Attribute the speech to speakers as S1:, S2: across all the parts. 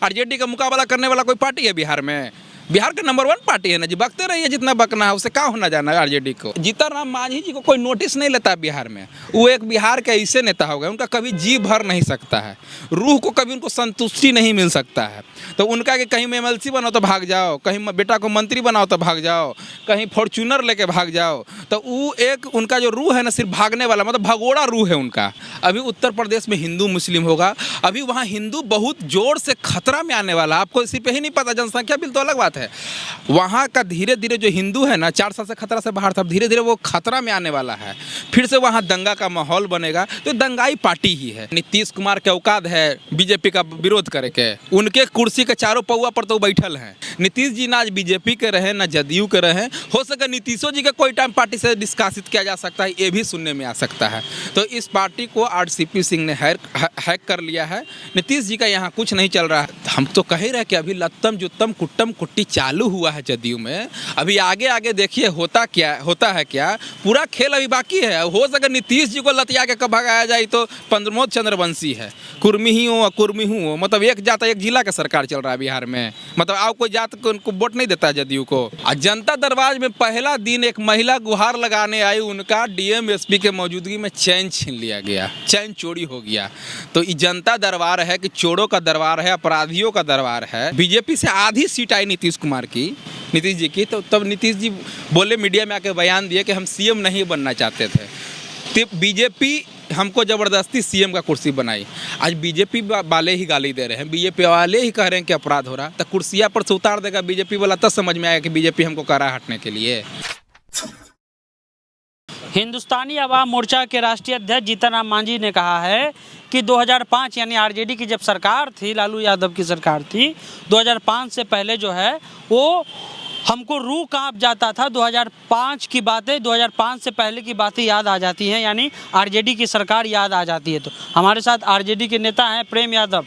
S1: RJD का मुकाबला करने वाला कोई पार्टी है बिहार में? बिहार का नंबर 1 पार्टी है ना जी, बकते रहिए जितना बकना है, उससे क्या होना जाना है आरजेडी को। जीतन राम मांझी जी को कोई नोटिस नहीं लेता बिहार में। वो एक बिहार के ऐसे नेता हो गए, उनका कभी जी भर नहीं सकता है, रूह को कभी उनको संतुष्टि नहीं मिल सकता है। तो उनका कि कहीं MLC बनाओ तो भाग जाओ, कहीं बेटा को मंत्री बनाओ तो भाग जाओ, कहीं फॉर्च्यूनर लेके भाग जाओ। तो वो एक उनका जो रूह है ना, सिर्फ भागने वाला, मतलब भगोड़ा रूह है उनका। अभी उत्तर प्रदेश में हिंदू मुस्लिम होगा, अभी वहाँ हिंदू बहुत जोर से खतरा में आने वाला। आपको इसी पे ही नहीं पता, जनसंख्या बिल तो अलग बात है। वहाँ का धीरे धीरे जो हिंदू है ना, 4 साल से खतरा से बाहर था, धीरे धीरे वो खतरा में आने वाला है। फिर से वहाँ दंगा का माहौल बनेगा। तो दंगाई पार्टी ही है। नीतीश कुमार के औकात है बीजेपी का विरोध करे के? उनके कुर्सी के चारों पौवा पर तो बैठल हैं। नीतीश जी ना आज बीजेपी के रहे ना जदयू के रहे, हो सके नीतीशों जी का कोई टाइम पार्टी से निष्कासित किया जा सकता है, ये भी सुनने में आ सकता है। तो इस पार्टी को RCP सिंह ने हैक कर लिया है। नीतीश जी का यहाँ कुछ नहीं चल रहा है। हम तो कह रहे हैं कि अभी लत्तम जुत्तम कुट्टम कुट्टी चालू हुआ है जदयू में। अभी आगे आगे देखिए होता है क्या। पूरा खेल अभी बाकी है। हो सके नीतीश जी को लतिया के कब भगाया जाए तो प्रमोद चंद्रवंशी है। कुर्मी ही हो कुर्मी हूँ, मतलब एक जाता एक जिला का सरकार चल रहा है बिहार में। मतलब आप कोई जात को उनको वोट नहीं देता जदयू को। जनता दरबार में पहला दिन एक महिला गुहार लगाने आई, उनका DM SP के मौजूदगी में चैन छीन लिया गया, चैन चोरी हो गया। तो ये जनता दरबार है कि चोरों का दरबार है, अपराधियों का दरबार है। बीजेपी से आधी सीट आई नीतीश जी की। तो तब नीतीश जी बोले, मीडिया में आके बयान दिए कि हम CM नहीं बनना चाहते थे। तो बीजेपी हमको ज़बरदस्ती CM का कुर्सी बनाई। आज बीजेपी वाले ही गाली दे रहे हैं, बीजेपी वाले ही कह रहे हैं कि अपराध हो रहा। तो कुर्सिया पर से उतार देगा बीजेपी वाला, तब समझ में आएगा कि बीजेपी हमको कह रहा है हटने के लिए।
S2: हिंदुस्तानी अवाम मोर्चा के राष्ट्रीय अध्यक्ष जीतन राम मांझी ने कहा है कि 2005 यानी RJD की जब सरकार थी, लालू यादव की सरकार थी, 2005 से पहले जो है वो हमको रूह कांप जाता था। 2005 की बातें, 2005 से पहले की बातें याद आ जाती हैं, यानी RJD की सरकार याद आ जाती है। तो हमारे साथ RJD के नेता हैं प्रेम यादव।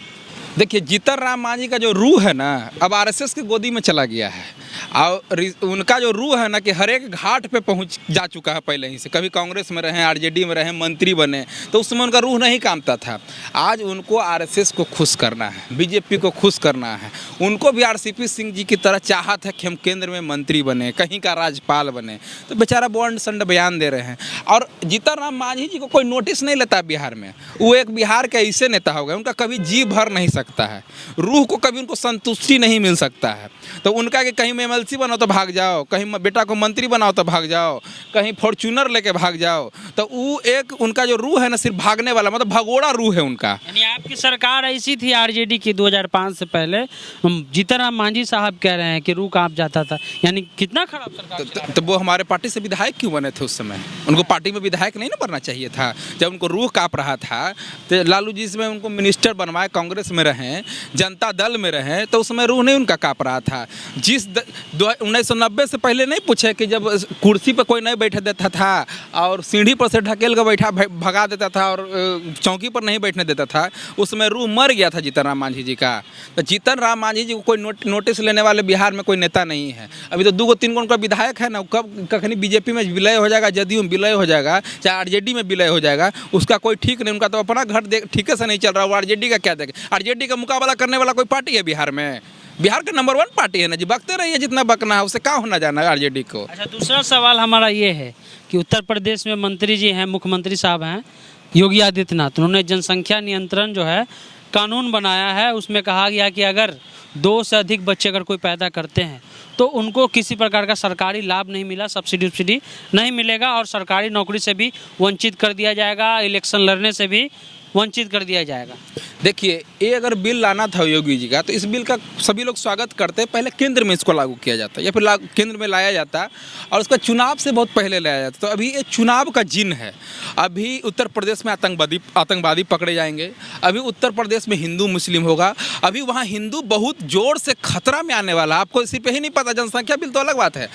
S1: देखिए, जीतन राम मांझी का जो रूह है ना, अब RSS की गोदी में चला गया है। और उनका जो रूह है ना कि हर एक घाट पे पहुंच जा चुका है पहले ही से। कभी कांग्रेस में रहे, RJD में रहे, मंत्री बने, तो उस समय उनका रूह नहीं कामता था। आज उनको RSS को खुश करना है, बीजेपी को खुश करना है। उनको भी RCP सिंह जी की तरह चाहत है कि हम केंद्र में मंत्री बने, कहीं का राज्यपाल बने। तो बेचारा बॉन्ड संड बयान दे रहे हैं। और जीतन राम मांझी जी को कोई नोटिस नहीं लेता बिहार में। वो एक बिहार के ऐसे नेता हो गए, उनका कभी जी भर नहीं सकता है, रूह को कभी उनको संतुष्टि नहीं मिल सकता है। तो उनका कि कहीं MLC बनाओ तो भाग जाओ, कहीं बेटा को मंत्री बनाओ तो भाग जाओ, कहीं फॉर्च्यूनर लेके भाग जाओ। तो वो एक उनका जो रूह है ना, सिर्फ भागने वाला, मतलब भगोड़ा रूह है उनका।
S2: यानी आपकी सरकार ऐसी थी RJD की 2005 से पहले। जीतन राम मांझी साहब कह रहे हैं कि रूह कांप जाता था, यानी कितना खराब सरकार।
S1: तो वो हमारे पार्टी से विधायक क्यों बने थे उस समय? उनको पार्टी में विधायक नहीं ना बनना चाहिए था। जब उनको रूह कांप रहा था तो लालू जी इसमें उनको मिनिस्टर बनवाए, कांग्रेस में रहें, जनता दल में रहें, तो उस समय रूह नहीं उनका कांप रहा था। 1990 से पहले नहीं पूछे कि जब कुर्सी पर कोई नहीं बैठे देता था और सीढ़ी पर से ढकेल कर भगा देता था और चौकी पर नहीं बैठने देता था, उसमें रूह मर गया था जीतन राम मांझी जी का। तो जीतन राम मांझी जी को कोई नोटिस लेने वाले बिहार में कोई नेता नहीं है। अभी तो 2-3 उनका विधायक है ना, कब कखनी बीजेपी में विलय हो जाएगा, जदयू में विलय हो जाएगा, चाहे RJD में विलय हो जाएगा, उसका कोई ठीक नहीं। उनका तो अपना घर ठीके से नहीं चल रहा। वो RJD का क्या देगा? RJD का मुकाबला करने वाला कोई पार्टी है बिहार में? बिहार का नंबर 1 पार्टी है ना जी, बकते रहिए जितना बकना है, उससे क्या होना जाना है RJD को।
S2: अच्छा, दूसरा सवाल हमारा ये है कि उत्तर प्रदेश में मंत्री जी हैं, मुख्यमंत्री साहब हैं योगी आदित्यनाथ। उन्होंने जनसंख्या नियंत्रण जो है कानून बनाया है। उसमें कहा गया कि अगर 2 से अधिक बच्चे अगर कोई पैदा करते हैं तो उनको किसी प्रकार का सरकारी लाभ नहीं मिला, सब्सिडी नहीं मिलेगा और सरकारी नौकरी से भी वंचित कर दिया जाएगा, इलेक्शन लड़ने से भी वंचित कर दिया जाएगा।
S1: देखिए, ये अगर बिल लाना था योगी जी का, तो इस बिल का सभी लोग स्वागत करते। पहले केंद्र में इसको लागू किया जाता या फिर केंद्र में लाया जाता और उसका चुनाव से बहुत पहले लाया जाता। तो अभी ये चुनाव का जिन है। अभी उत्तर प्रदेश में आतंकवादी पकड़े जाएंगे, अभी उत्तर प्रदेश में हिंदू मुस्लिम होगा, अभी वहाँ हिंदू बहुत जोर से खतरा में आने वाला। आपको इसी पे ही नहीं पता, जनसंख्या बिल तो अलग बात है।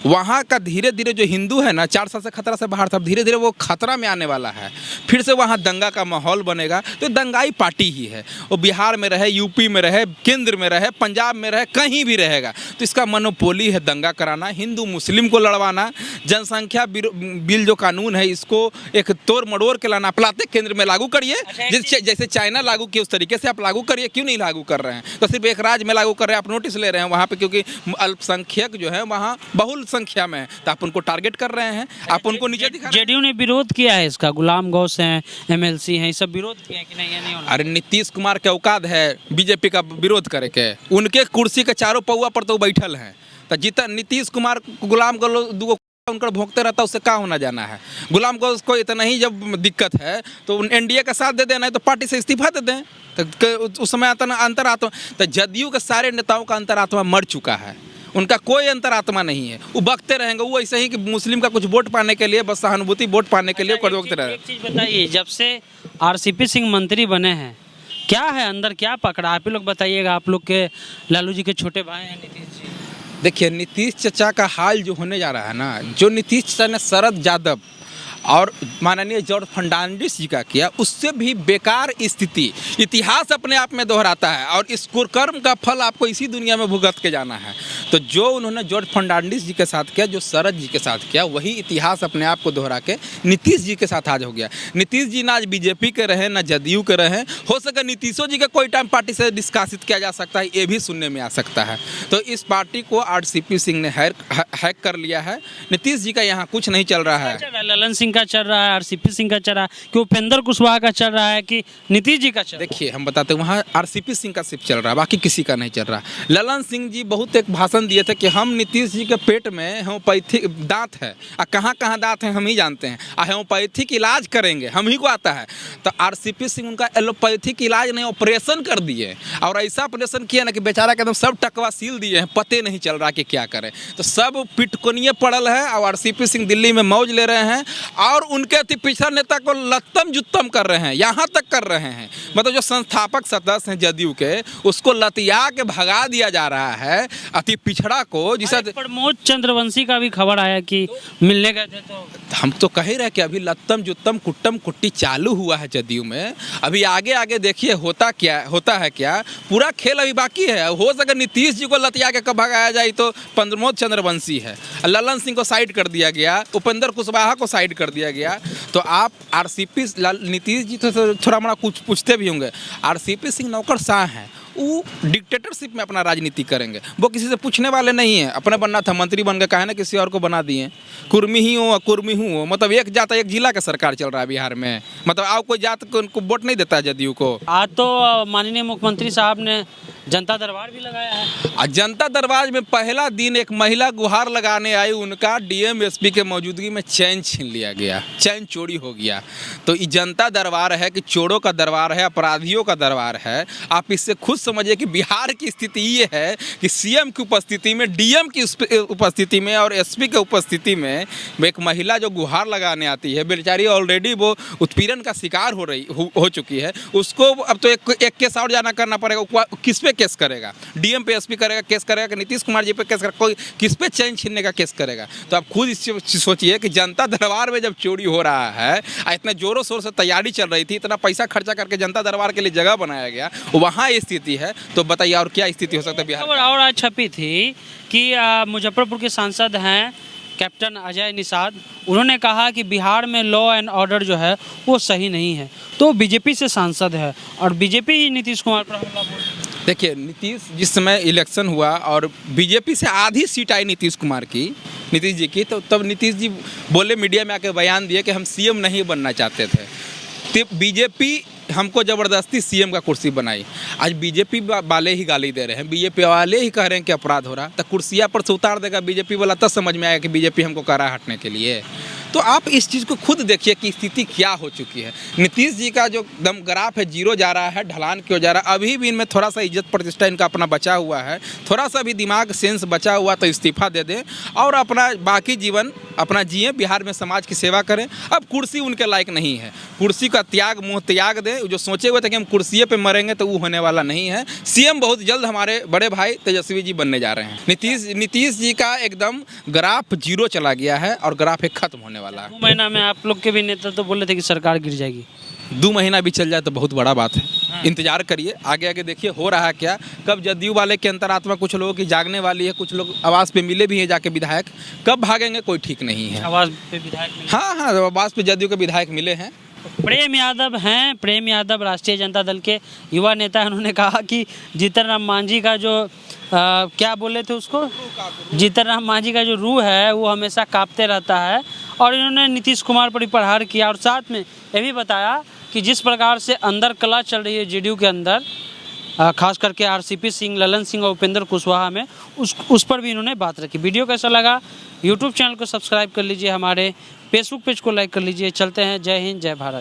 S1: वहाँ का धीरे धीरे जो हिंदू है ना, 4 साल से खतरा से बाहर था, धीरे धीरे वो खतरा में आने वाला है। फिर से वहाँ दंगा का माहौल माहौल बनेगा तो दंगाई पार्टी ही है। वो बिहार में रहे, यूपी में रहे, केंद्र में रहे, पंजाब में रहे, कहीं भी रहेगा। तो इसका मोनोपोली है दंगा कराना, हिंदू मुस्लिम को लड़वाना, जनसंख्या बिल जो कानून है इसको एक तोड़ मड़ोड़ के लाना, अपलाते केंद्र में लागू करिए, जैसे चाइना लागू किया उस तरीके से आप लागू करिए। क्यों नहीं लागू कर रहे हैं? तो सिर्फ एक राज्य में लागू कर रहे हैं, आप नोटिस ले रहे हैं वहाँ पे, क्योंकि अल्पसंख्यक जो है वहाँ बहुल संख्या में है, तो आप उनको टारगेट कर रहे हैं, आप उनको नीचे दिखा रहे हैं।
S2: जेडीयू ने विरोध किया है इसका, गुलाम गौस हैं, एमएलसी हैं, ये सब विरोध किया है कि नहीं, ये नहीं होना।
S1: अरे नीतीश कुमार के औकात है बीजेपी का विरोध करे के? उनके कुर्सी के चारों पौआ पर तो बैठल हैं, तो जितना नीतीश कुमार गुलाम गौस उनका भोंकते रहता, उससे क्या होना जाना है? गुलाम गौस को इतना ही जब दिक्कत है तो एनडीए का साथ दे देना है, तो पार्टी से इस्तीफा दे दें। तो उस समय अंतरात्मा, तो जदयू के सारे नेताओं का अंतरात्मा मर चुका है, उनका कोई अंतरात्मा नहीं है। वो बकते रहेंगे, वो ऐसे ही कि मुस्लिम का कुछ वोट पाने के लिए, बस सहानुभूति वोट पाने के लिए बकते रहे।
S2: एक चीज़ बताइए, जब से आरसीपी सिंह मंत्री बने हैं, क्या है अंदर, क्या पकड़ा? आप ही लोग बताइएगा, आप लोग के लालू जी के छोटे भाई हैं नीतीश जी।
S1: देखिए, नीतीश चचा का हाल जो होने जा रहा है ना, जो नीतीश चचा ने शरद यादव और माननीय जॉर्ज फर्नांडिस जी का किया, उससे भी बेकार स्थिति इतिहास अपने आप में दोहराता है, और इस कुकर्म का फल आपको इसी दुनिया में भुगत के जाना है। तो जो उन्होंने जॉर्ज फर्नांडिस जी के साथ किया, जो शरद जी के साथ किया, वही इतिहास अपने आप को दोहरा के नीतीश जी के साथ आज हो गया। नीतीश जी ना आज बीजेपी के रहे, ना जदयू के रहे, हो सके नीतीशों जी का कोई टाइम पार्टी से निष्कासित किया जा सकता है, ये भी सुनने में आ सकता है। तो इस पार्टी को आरसीपी सिंह ने हैक कर लिया है। नीतीश जी का यहाँ कुछ नहीं चल रहा है।
S2: ललन सिंह का चल रहा है, आरसीपी सिंह का चल रहा है, कि उपेंद्र कुशवाहा का चल रहा है, कि नीतीश जी का चल रहा है? देखिए,
S1: हम बताते हैं, वहाँ आरसीपी सिंह का सिर्फ चल रहा है, बाकी किसी का नहीं चल रहा। ललन सिंह जी बहुत एक भाषण दिए थे कि हम नीतीश जी के पेट में होम्योपैथिक दांत है, और कहाँ कहाँ दांत हैं हम ही जानते हैं, और होम्योपैथिक इलाज करेंगे, हम ही को आता है। तो आरसीपी सिंह उनका एलोपैथिक इलाज नहीं, ऑपरेशन कर दिए, और ऐसा ऑपरेशन किया ना कि बेचारा के एकदम सब टकवा सील दिए हैं, पते नहीं चल रहा कि क्या करें। तो सब पिटकोनिए पड़ल है, और आरसीपी सिंह दिल्ली में मौज ले रहे हैं, और उनके अति पिछड़ा नेता को लत्तम जुत्तम कर रहे हैं, यहाँ तक कर रहे हैं, मतलब जो संस्थापक सदस्य हैं जदयू के, उसको लतिया के भगा दिया जा रहा है, अति पिछड़ा को। जिसे
S2: प्रमोद चंद्रवंशी का भी खबर आया कि मिलने गए थे, तो
S1: हम तो कह ही रहे कि अभी लत्तम जुत्तम कुट्टम कुट्टी चालू हुआ है जदयू में। अभी आगे आगे देखिए होता है क्या, पूरा खेल अभी बाकी है। हो सके नीतीश जी को लतिया के कब भगाया जाए तो प्रमोद चंद्रवंशी है, ललन सिंह को साइड कर दिया गया, उपेंद्र कुशवाहा को साइड कर दिया गया। तो आप आरसीपी नीतीश जी तो थोड़ा मोड़ा कुछ पूछते भी होंगे, आरसीपी सिंह नौकरशाह हैं, वो डिक्टेटरशिप में अपना राजनीति करेंगे, वो किसी से पूछने वाले नहीं है। अपने बनना था, मंत्री बन गए, कहे ना किसी और को बना दिए। कुर्मी ही हो कुर्मी हूँ, मतलब एक जात एक जिला का सरकार चल रहा है बिहार में, मतलब आप कोई जात को उनको वोट नहीं देता है जदयू को।
S2: आज तो माननीय मुख्यमंत्री साहब ने जनता दरबार भी लगाया है।
S1: जनता दरबार में पहला दिन एक महिला गुहार लगाने आई, उनका डीएम एसपी के मौजूदगी में चैन छीन लिया गया, चैन चोरी हो गया। तो ये जनता दरबार है कि चोरों का दरबार है, अपराधियों का दरबार है। आप इससे खुद समझिए कि बिहार की स्थिति ये है कि सीएम की उपस्थिति में, डीएम की उपस्थिति में और एसपी के उपस्थिति में एक महिला जो गुहार लगाने आती है, बेचारी ऑलरेडी वो उत्पीड़न का शिकार हो चुकी है, उसको अब तो एक केस और जाना करना पड़ेगा। किस पे केस करेगा? डीएम पे एसपी करेगा, केस करेगा कि नीतीश कुमार जी पे केस करेगा? कोई किस पे चैन छीनने का केस करेगा? तो आप खुद सोचिए कि जनता दरबार में जब चोरी हो रहा है, इतना जोरों शोर से तैयारी चल रही थी, इतना पैसा खर्चा करके जनता दरबार के लिए जगह बनाया गया, वहाँ ये स्थिति है, तो बताइए और क्या स्थिति हो सकता है बिहार में?
S2: और आज छपी थी कि मुजफ्फरपुर के सांसद हैं कैप्टन अजय निषाद, उन्होंने कहा कि बिहार में लॉ एंड ऑर्डर जो है वो सही नहीं है, तो बीजेपी से सांसद है और बीजेपी ही नीतीश कुमार पर हमला बोल।
S1: देखिए, नीतीश जिस समय इलेक्शन हुआ और बीजेपी से आधी सीट आई नीतीश कुमार की, नीतीश जी की, तो तब नीतीश जी बोले, मीडिया में आके बयान दिए कि हम सीएम नहीं बनना चाहते थे। तो बीजेपी हमको ज़बरदस्ती सीएम का कुर्सी बनाई। आज बीजेपी वाले ही गाली दे रहे हैं, बीजेपी वाले ही कह रहे हैं कि अपराध हो रहा, तो कुर्सियाँ पर से उतार देगा बीजेपी वाला, तब समझ में आएगा कि बीजेपी हमको कह रहा है हटने के लिए। तो आप इस चीज़ को खुद देखिए कि स्थिति क्या हो चुकी है। नीतीश जी का जो दम ग्राफ है, जीरो जा रहा है, ढलान क्यों जा रहा है? अभी भी इनमें थोड़ा सा इज्जत प्रतिष्ठा इनका अपना बचा हुआ है, थोड़ा सा भी दिमाग सेंस बचा हुआ, तो इस्तीफा दे दें और अपना बाकी जीवन अपना जिए, बिहार में समाज की सेवा करें। अब कुर्सी उनके लायक नहीं है, कुर्सी का त्याग, मुँह त्याग दें। जो सोचे हुए थे कि हम कुर्सी पे मरेंगे, तो वो होने वाला नहीं है। सीएम बहुत जल्द हमारे बड़े भाई तेजस्वी जी बनने जा रहे हैं। नीतीश जी का एकदम ग्राफ जीरो चला गया है और ग्राफ एक खत्म होने वाला है।
S2: 2 महीना में आप लोग के भी नेता तो बोले थे कि सरकार गिर जाएगी।
S1: 2 महीना भी चल जाए तो बहुत बड़ा बात है। इंतजार करिए, आगे आगे देखिए हो रहा है क्या। कब जदयू वाले के अंतरात्मा कुछ लोगों की जागने वाली है, कुछ लोग आवास पे मिले भी हैं जाके विधायक, कब भागेंगे कोई ठीक नहीं है।
S2: आवाज़ पे विधायक मिले।
S1: हाँ हाँ, आवास पे जदयू के विधायक मिले हैं।
S2: प्रेम यादव हैं, प्रेम यादव राष्ट्रीय जनता दल के युवा नेता हैं। उन्होंने कहा कि जीतन राम मांझी का जो क्या बोले थे उसको, जीतन राम मांझी का जो रूह है वो हमेशा कांपते रहता है। और इन्होंने नीतीश कुमार पर भी प्रहार किया और साथ में ये भी बताया कि जिस प्रकार से अंदर कला चल रही है जेडीयू के अंदर, खास करके आरसीपी सिंह, ललन सिंह और उपेंद्र कुशवाहा में, उस पर भी इन्होंने बात रखी। वीडियो कैसा लगा? यूट्यूब चैनल को सब्सक्राइब कर लीजिए, हमारे फेसबुक पेज को लाइक कर लीजिए। चलते हैं, जय हिंद, जय भारत।